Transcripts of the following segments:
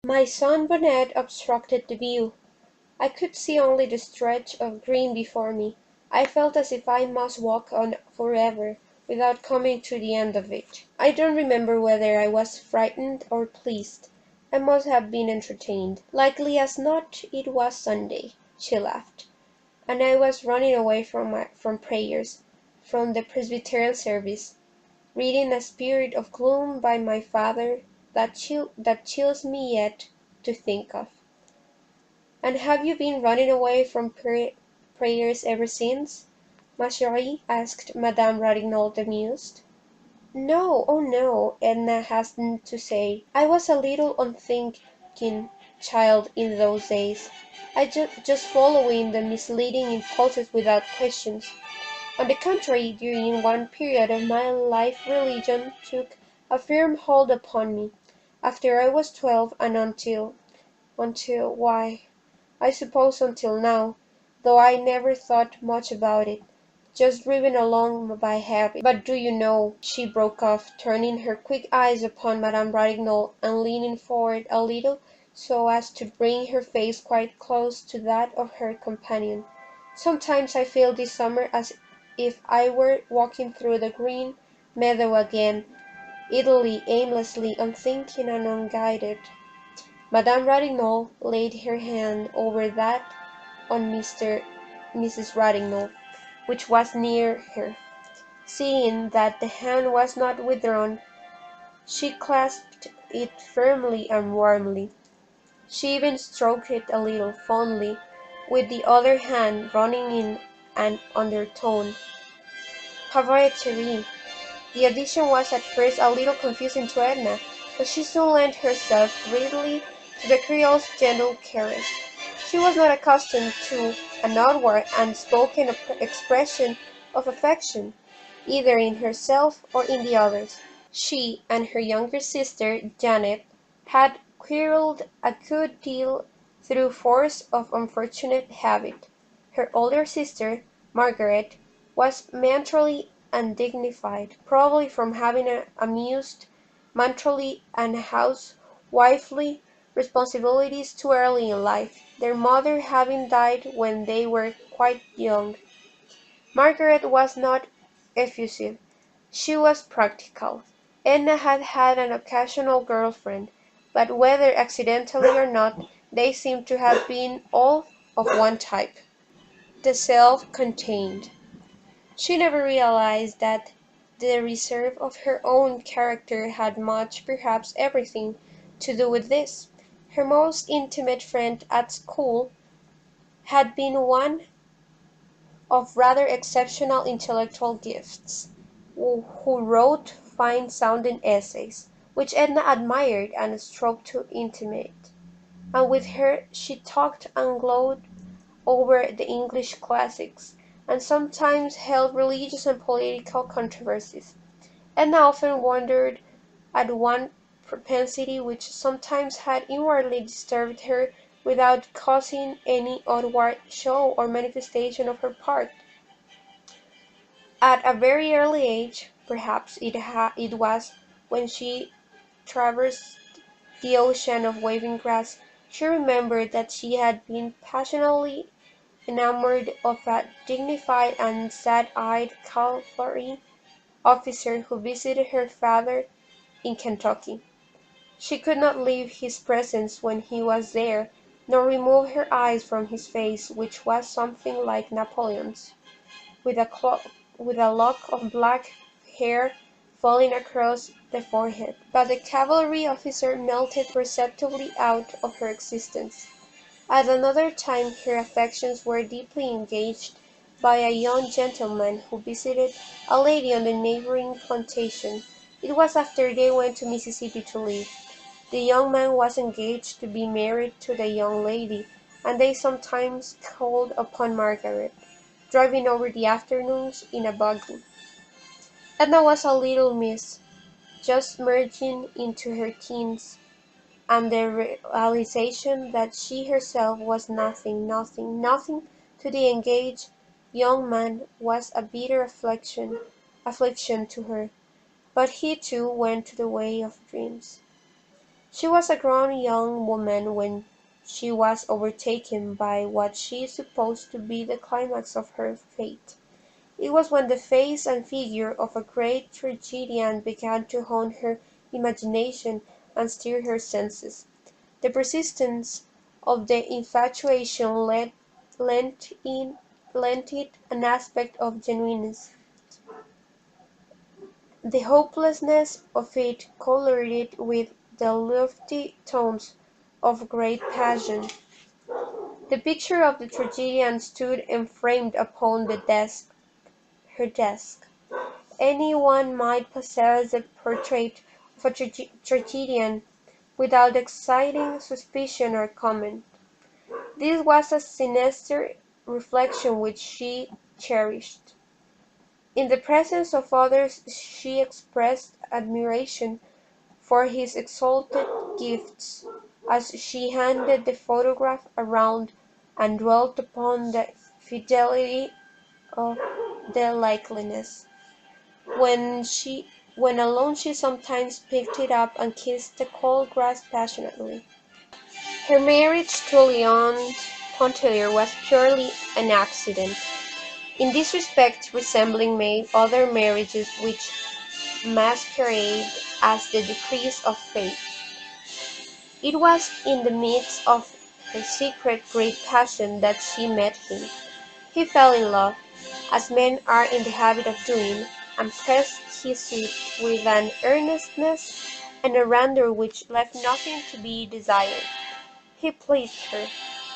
My sunbonnet obstructed the view. I could see only the stretch of green before me. I felt as if I must walk on forever, without coming to the end of it. I don't remember whether I was frightened or pleased. I must have been entertained. Likely as not it was Sunday, she laughed, and I was running away from prayers, from the Presbyterian service, reading a spirit of gloom by my father that chills me yet to think of. And have you been running away from prayers ever since, ma chérie? Asked Madame Ratignolle amused. No, oh no, Edna hastened to say. I was a little unthinking child in those days. Just following the misleading impulses without questions. On the contrary, during one period of my life religion took a firm hold upon me, after I was 12 and why, I suppose until now, though I never thought much about it, just driven along by habit. But do you know," she broke off, turning her quick eyes upon Madame Ratignolle and leaning forward a little so as to bring her face quite close to that of her companion, "sometimes I feel this summer as if I were walking through the green meadow again, idly, aimlessly, unthinking and unguided." Madame Ratignolle laid her hand over that on Mrs. Ratignolle, which was near her. Seeing that the hand was not withdrawn, she clasped it firmly and warmly. She even stroked it a little fondly with the other hand, running in an undertone. "Pauvre Thierry!" The addition was at first a little confusing to Edna, but she soon lent herself readily to the Creole's gentle caress. She was not accustomed to an outward and spoken expression of affection, either in herself or in the others. She and her younger sister, Janet, had quarrelled a good deal through force of unfortunate habit. Her older sister, Margaret, was mentally undignified, probably from having amused matronly and housewifely responsibilities too early in life, their mother having died when they were quite young. Margaret was not effusive, she was practical. Edna had had an occasional girl friend, but whether accidentally or not, they seemed to have been all of one type, the self-contained. She never realized that the reserve of her own character had much, perhaps everything, to do with this. Her most intimate friend at school had been one of rather exceptional intellectual gifts, who wrote fine-sounding essays, which Edna admired and strove to imitate, and with her she talked and glowed over the English classics, and sometimes held religious and political controversies. Edna often wondered at one propensity which sometimes had inwardly disturbed her without causing any outward show or manifestation on her part. At a very early age, perhaps it was when she traversed the ocean of waving grass, she remembered that she had been passionately enamored of a dignified and sad-eyed cavalry officer who visited her father in Kentucky. She could not leave his presence when he was there, nor remove her eyes from his face, which was something like Napoleon's, with a lock of black hair falling across the forehead. But the cavalry officer melted perceptibly out of her existence. At another time her affections were deeply engaged by a young gentleman who visited a lady on the neighboring plantation. It was after they went to Mississippi to live. The young man was engaged to be married to the young lady, and they sometimes called upon Margaret, driving over the afternoons in a buggy. Edna was a little miss, just merging into her teens, and the realization that she herself was nothing to the engaged young man was a bitter affliction to her. But he too went to the way of dreams. She was a grown young woman when she was overtaken by what she supposed to be the climax of her fate. It was when the face and figure of a great tragedian began to haunt her imagination and stir her senses. The persistence of the infatuation lent, in, lent it an aspect of genuineness. The hopelessness of it colored it with the lofty tones of great passion. The picture of the tragedian stood enframed upon her desk. Any one might possess the portrait of a tragedian without exciting suspicion or comment. This was a sinister reflection which she cherished. In the presence of others she expressed admiration for his exalted gifts as she handed the photograph around and dwelt upon the fidelity of the likeness. When alone she sometimes picked it up and kissed the cold grass passionately. Her marriage to Léon Pontellier was purely an accident, in this respect resembling many other marriages which masquerade as the decrees of fate. It was in the midst of her secret great passion that she met him. He fell in love, as men are in the habit of doing, and pressed his suit with an earnestness and ardour which left nothing to be desired. He pleased her.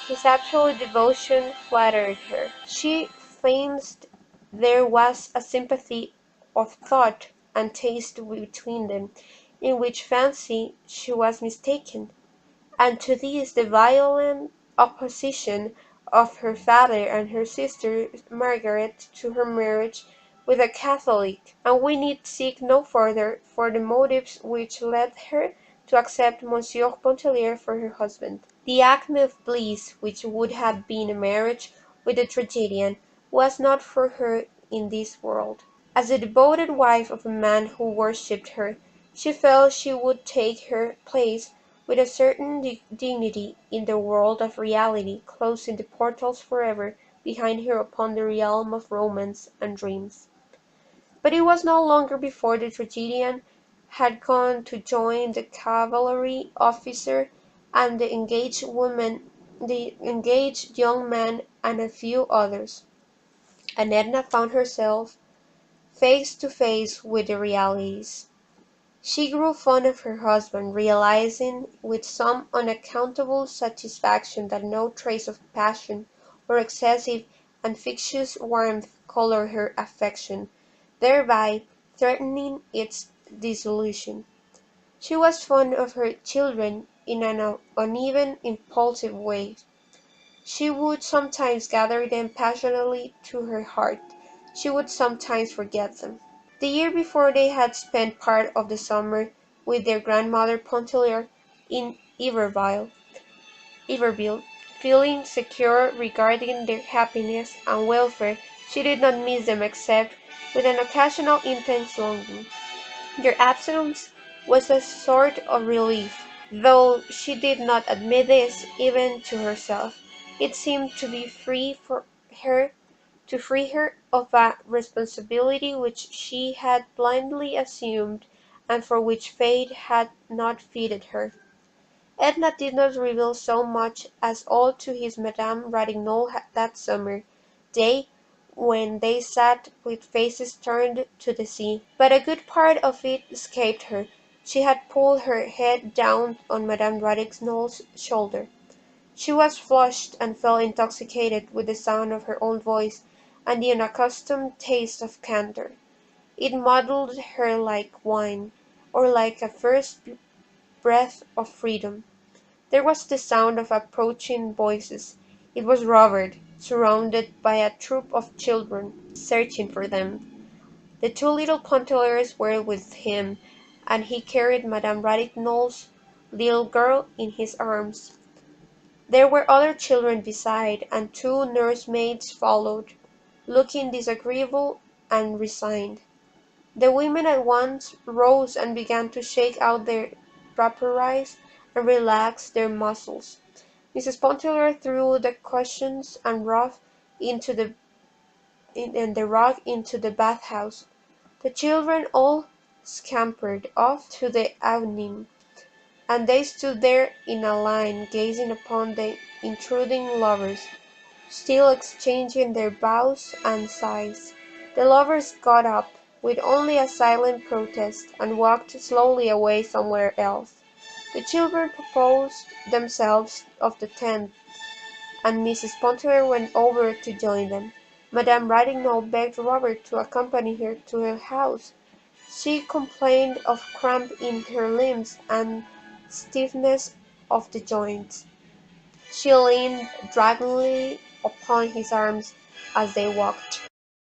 His absolute devotion flattered her. She fancied there was a sympathy of thought and taste between them, in which fancy she was mistaken. And to this the violent opposition of her father and her sister Margaret to her marriage with a Catholic, and we need seek no further for the motives which led her to accept Monsieur Pontellier for her husband. The acme of bliss which would have been a marriage with the tragedian was not for her in this world. As the devoted wife of a man who worshipped her, she felt she would take her place with a certain dignity in the world of reality, closing the portals forever behind her upon the realm of romance and dreams. But it was no longer before the tragedian had gone to join the cavalry officer and the engaged young man and a few others, and Edna found herself face to face with the realities. She grew fond of her husband, realizing with some unaccountable satisfaction that no trace of passion or excessive and fictitious warmth colored her affection, thereby threatening its dissolution. She was fond of her children in an uneven, impulsive way. She would sometimes gather them passionately to her heart; she would sometimes forget them. The year before they had spent part of the summer with their grandmother Pontellier in Iberville. Feeling secure regarding their happiness and welfare, she did not miss them except with an occasional intense longing. Their absence was a sort of relief, though she did not admit this even to herself. It seemed to be her free her of a responsibility which she had blindly assumed and for which fate had not fitted her. Edna did not reveal so much as all to his Madame Ratignolle that summer day when they sat with faces turned to the sea, but a good part of it escaped her. She had pulled her head down on Madame Ratignolle's shoulder. She was flushed and felt intoxicated with the sound of her own voice and the unaccustomed taste of candour. It muddled her like wine, or like a first breath of freedom. There was the sound of approaching voices. It was Robert, surrounded by a troop of children, searching for them. The two little Pontelliers were with him, and he carried Madame Ratignolle's little girl in his arms. There were other children beside, and two nursemaids followed, looking disagreeable and resigned. The women at once rose and began to shake out their draperies and relaxed their muscles. Mrs. Pontellier threw the cushions and the rug into the bath-house. The children all scampered off to the awning, and they stood there in a line gazing upon the intruding lovers, still exchanging their bows and sighs. The lovers got up, with only a silent protest, and walked slowly away somewhere else. The children composed themselves of the tent, and Mrs. Pontellier went over to join them. Madame Ratignolle begged Robert to accompany her to her house. She complained of cramp in her limbs and stiffness of the joints. She leaned dragglingly upon his arm as they walked.